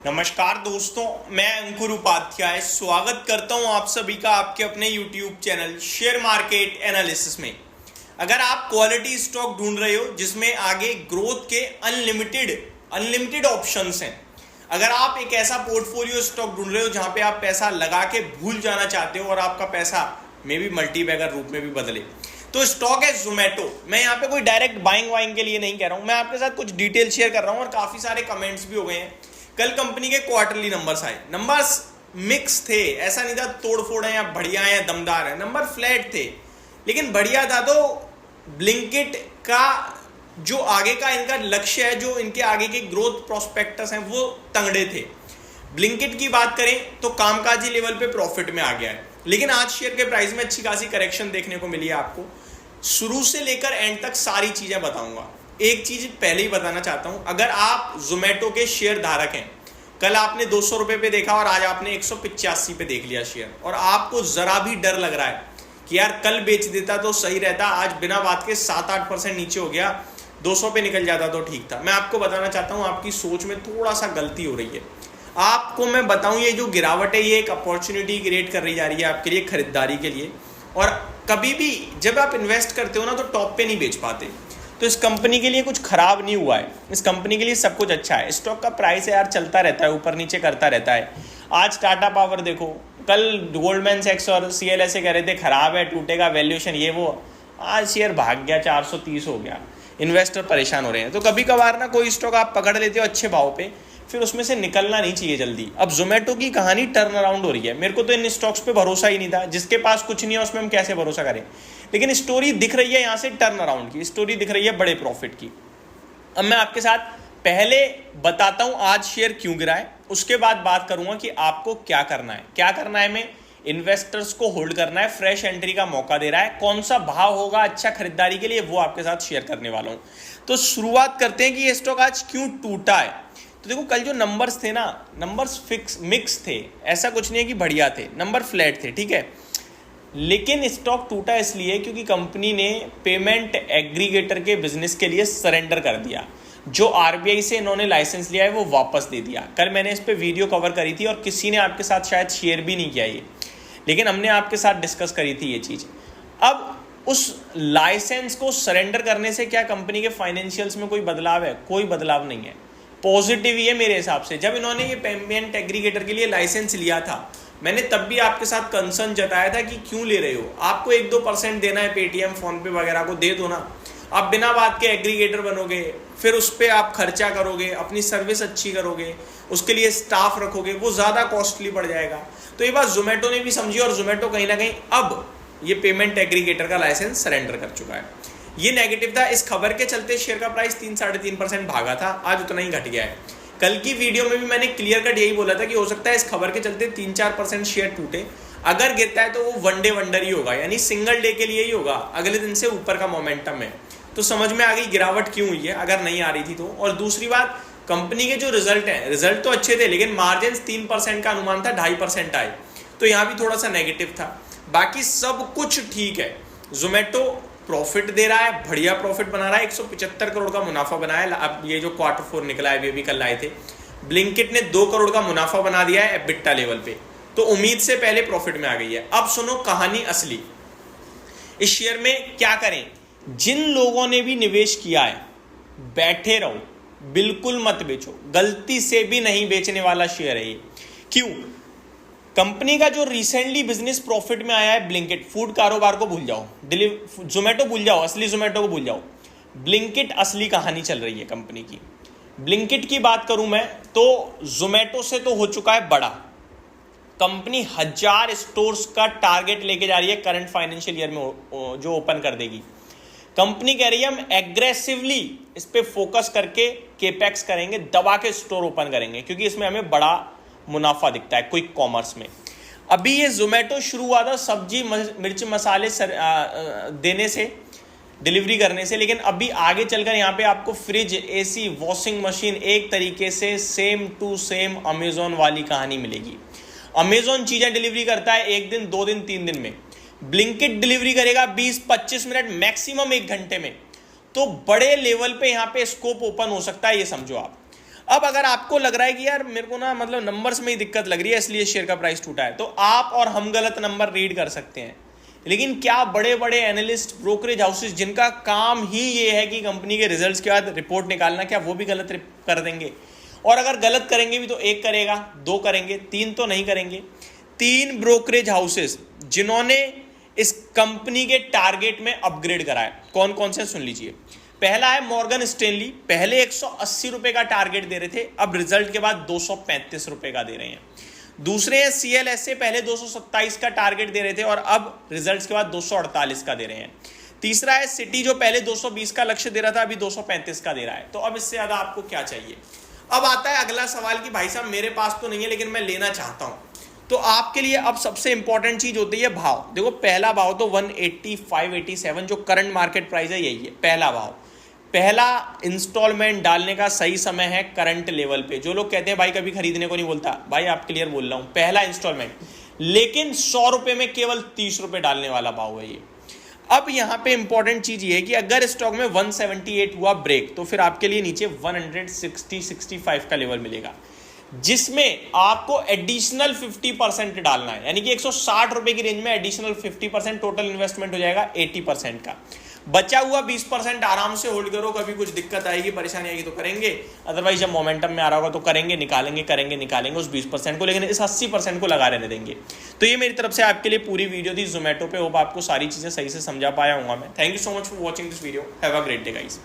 नमस्कार दोस्तों, मैं अंकुर उपाध्याय स्वागत करता हूं आप सभी का आपके अपने YouTube channel share market analysis में। अगर आप क्वालिटी स्टॉक ढूंढ रहे हो जिसमें आगे ग्रोथ के अनलिमिटेड ऑप्शंस हैं, अगर आप एक ऐसा पोर्टफोलियो स्टॉक ढूंढ रहे हो जहां पे आप पैसा लगा के भूल जाना चाहते हो और आपका पैसा मे बी मल्टीबैगर रूप में भी बदले, तो स्टॉक है जोमेटो। मैं यहाँ पे कोई डायरेक्ट बाइंग वाइंग के लिए नहीं कह रहा हूं, मैं आपके साथ कुछ डिटेल शेयर कर रहा हूं और काफी सारे कमेंट्स भी हो गए हैं। कल कंपनी के क्वार्टरली नंबर्स आए, नंबर्स मिक्स थे, ऐसा नहीं था तोड़ फोड़ है या बढ़िया है या दमदार है, नंबर फ्लैट थे। लेकिन बढ़िया था तो ब्लिंकिट का जो आगे का इनका लक्ष्य है, जो इनके आगे के ग्रोथ प्रोस्पेक्टस हैं, वो तंगड़े थे। ब्लिंकिट की बात करें तो कामकाजी लेवल पे प्रॉफिट में आ गया है, लेकिन आज शेयर के प्राइस में अच्छी खासी करेक्शन देखने को मिली है। आपको शुरू से लेकर एंड तक सारी चीजें बताऊंगा। एक चीज पहले ही बताना चाहता हूं, अगर आप जोमेटो के शेयर धारक हैं, कल आपने 200 रुपए पे देखा और आज आपने 185 पे देख लिया शेयर, और आपको जरा भी डर लग रहा है कि यार कल बेच देता तो सही रहता, आज बिना बात के 7-8% नीचे हो गया, 200 पे निकल जाता तो ठीक था। मैं आपको बताना चाहता हूं आपकी सोच में थोड़ा सा गलती हो रही है। आपको मैं बताऊं, ये जो गिरावट है ये एक अपॉर्चुनिटी क्रिएट कर रही जा रही है आपके लिए खरीदारी के लिए। और कभी भी जब आप इन्वेस्ट करते हो ना तो टॉप पे नहीं बेच पाते। तो इस कंपनी के लिए कुछ खराब नहीं हुआ है, इस कंपनी के लिए सब कुछ अच्छा है। स्टॉक का प्राइस है यार चलता रहता है, ऊपर नीचे करता रहता है। आज टाटा पावर देखो, कल गोल्डमैन सैक्स और CLSA कह रहे थे खराब है, टूटेगा वैल्यूएशन ये वो, आज शेयर भाग गया, 430 हो गया। इन्वेस्टर परेशान हो रहे हैं। तो कभी कभार ना कोई स्टॉक आप पकड़ लेते हो अच्छे भाव पे, फिर उसमें से निकलना नहीं चाहिए जल्दी। अब जोमेटो की कहानी टर्न अराउंड हो रही है। मेरे को तो इन स्टॉक्स पे भरोसा ही नहीं था, जिसके पास कुछ नहीं है उसमें हम कैसे भरोसा करें। लेकिन स्टोरी दिख रही है यहाँ से टर्न अराउंड की, स्टोरी दिख रही है बड़े प्रॉफिट की। अब मैं आपके साथ पहले बताता हूं आज शेयर क्यों गिरा है, उसके बाद बात करूंगा कि आपको क्या करना है। क्या करना है, में इन्वेस्टर्स को होल्ड करना है, फ्रेश एंट्री का मौका दे रहा है, कौन सा भाव होगा अच्छा खरीदारी के लिए वो आपके साथ शेयर करने वाला हूं। तो शुरुआत करते हैं कि ये स्टॉक आज क्यों टूटा है। तो देखो, कल जो नंबर्स थे ना, नंबर्स मिक्स थे, ऐसा कुछ नहीं है कि बढ़िया थे, नंबर फ्लैट थे, ठीक है। लेकिन स्टॉक टूटा इसलिए क्योंकि कंपनी ने पेमेंट एग्रीगेटर के बिजनेस के लिए सरेंडर कर दिया। जो RBI से इन्होंने लाइसेंस लिया है वो वापस दे दिया। कल मैंने इस पे वीडियो कवर करी थी और किसी ने आपके साथ शायद शेयर भी नहीं किया ये, लेकिन हमने आपके साथ डिस्कस करी थी ये चीज़। अब उस लाइसेंस को सरेंडर करने से क्या कंपनी के फाइनेंशियल्स में कोई बदलाव है? कोई बदलाव नहीं है, पॉजिटिव ही है मेरे हिसाब से। जब इन्होंने ये पेमेंट एग्रीगेटर के लिए लाइसेंस लिया था, मैंने तब भी आपके साथ कंसर्न जताया था कि क्यों ले रहे हो, आपको 1-2% देना है, पेटीएम फोनपे वगैरह को दे दो ना। आप बिना बात के एग्रीगेटर बनोगे, फिर उस पर आप खर्चा करोगे, अपनी सर्विस अच्छी करोगे, उसके लिए स्टाफ रखोगे, वो ज़्यादा कॉस्टली पड़ जाएगा। तो ये बात जोमेटो ने भी समझी और जोमेटो कहीं ना कहीं अब ये पेमेंट एग्रीगेटर का लाइसेंस सरेंडर कर चुका है। ये नेगेटिव था। इस खबर के चलते शेयर का प्राइस 3-3.5% भागा था, आज उतना ही घट गया है। कल की वीडियो में भी मैंने क्लियर कट यही बोला था कि हो सकता है इस खबर के चलते 3-4% शेयर टूटे। अगर गिरता है तो वो वन डे वंडर ही होगा, यानी सिंगल डे के लिए ही होगा, अगले दिन से ऊपर का मोमेंटम है। तो समझ में आ गई गिरावट क्यों हुई है, अगर नहीं आ रही थी तो। और दूसरी बात, कंपनी के जो रिजल्ट हैं, रिजल्ट तो अच्छे थे, लेकिन मार्जिन 3% का अनुमान था, 2.5% आए, तो यहाँ भी थोड़ा सा नेगेटिव था। बाकी सब कुछ ठीक है। जोमेटो प्रॉफिट दे रहा है, बढ़िया प्रॉफिट बना रहा है, 175 करोड़ का मुनाफा बनाया है। अब ये जो Q4 निकला है, वे भी कल आए थे। ब्लिंकिट ने 2 करोड़ का मुनाफा बना दिया है EBITDA लेवल पे, तो उम्मीद से पहले प्रॉफिट में आ गई है। अब सुनो कहानी असली, इस शेयर में क्या करें। जिन लोगों ने भी निवेश किया है, बैठे रहो, बिल्कुल मत बेचो, गलती से भी नहीं बेचने वाला शेयर है ये। क्यों? कंपनी का जो रिसेंटली बिजनेस प्रॉफिट में आया है, ब्लिंकिट, फूड कारोबार को भूल जाओ, जोमेटो भूल जाओ, असली जोमेटो को भूल जाओ, ब्लिंकिट असली कहानी चल रही है कंपनी की। ब्लिंकिट की बात करूं मैं तो जोमेटो से तो हो चुका है बड़ा। कंपनी 1000 स्टोर्स का टारगेट लेके जा रही है करंट फाइनेंशियल ईयर में, जो ओपन कर देगी। कंपनी कह रही है हम एग्रेसिवली इस पे फोकस करके केपेक्स करेंगे, दबा के स्टोर ओपन करेंगे, क्योंकि इसमें हमें बड़ा मुनाफा दिखता है क्विक कॉमर्स में। अभी ये जोमेटो शुरू हुआ था सब्जी मिर्च मसाले देने से, डिलीवरी करने से, लेकिन अभी आगे चलकर यहाँ पे आपको फ्रिज, AC, वॉशिंग मशीन एक तरीके से सेम टू सेम अमेजोन वाली कहानी मिलेगी। अमेजोन चीजें डिलीवरी करता है 1 दिन, 2 दिन, 3 दिन में, ब्लिंकिट डिलीवरी करेगा 20-25 मिनट, मैक्सिमम 1 घंटे में। तो बड़े लेवल पे यहाँ पे स्कोप ओपन हो सकता है, ये समझो आप। अब अगर आपको लग रहा है कि यार मेरे को ना मतलब नंबर्स में ही दिक्कत लग रही है इसलिए शेयर का प्राइस टूटा है, तो आप और हम गलत नंबर रीड कर सकते हैं, लेकिन क्या बड़े बड़े एनालिस्ट, ब्रोकरेज हाउसेस जिनका काम ही ये है कि कंपनी के रिजल्ट्स के बाद रिपोर्ट निकालना, क्या वो भी गलत कर देंगे? और अगर गलत करेंगे भी तो एक करेगा, दो करेंगे, तीन तो नहीं करेंगे। 3 ब्रोकरेज हाउसेस जिन्होंने इस कंपनी के टारगेट में अपग्रेड कराया, कौन कौन से सुन लीजिए। पहला है मॉर्गन स्टैनली, पहले 180 रुपए का टारगेट दे रहे थे, अब रिजल्ट के बाद 235 रुपए का दे रहे हैं। दूसरे हैं CLSA, पहले 227 का टारगेट दे रहे थे और अब रिजल्ट्स के बाद 248 का दे रहे हैं। तीसरा है सिटी, जो पहले 220 का लक्ष्य दे रहा था, अभी 235 का दे रहा है। तो अब इससे ज्यादा आपको क्या चाहिए? अब आता है अगला सवाल कि भाई साहब मेरे पास तो नहीं है लेकिन मैं लेना चाहता हूं, तो आपके लिए अब सबसे इंपॉर्टेंट चीज होती है भाव। देखो पहला भाव तो 185-87 जो करंट मार्केट प्राइस है यही है पहला भाव। पहला इंस्टॉलमेंट डालने का सही समय है करंट लेवल पे। जो लोग कहते हैं भाई कभी खरीदने को नहीं बोलता, भाई आप क्लियर बोल रहा हूं, पहला इंस्टॉलमेंट, लेकिन 100 रुपए में केवल 30 रुपए डालने वाला भाव है ये। अब यहां पे इंपॉर्टेंट चीज ये है कि अगर स्टॉक में 178 हुआ ब्रेक, तो फिर आपके लिए नीचे 160-65 का लेवल मिलेगा, जिसमें आपको एडिशनल 50% डालना है, यानी कि 160 रुपए की रेंज में एडिशनल 50%, टोटल इन्वेस्टमेंट हो जाएगा 80% का। बचा हुआ 20% आराम से होल्ड करो, कभी कुछ दिक्कत आएगी, परेशानी आएगी तो करेंगे, अदरवाइज जब मोमेंटम में आ रहा होगा तो करेंगे, निकालेंगे उस 20% को, लेकिन इस 80% को लगा रहने देंगे। तो ये मेरी तरफ से आपके लिए पूरी वीडियो थी जोमेटो पे। होप आपको सारी चीजें सही से समझा पाया हूंगा मैं। Thank you so much for watching this video. Have a great day guys.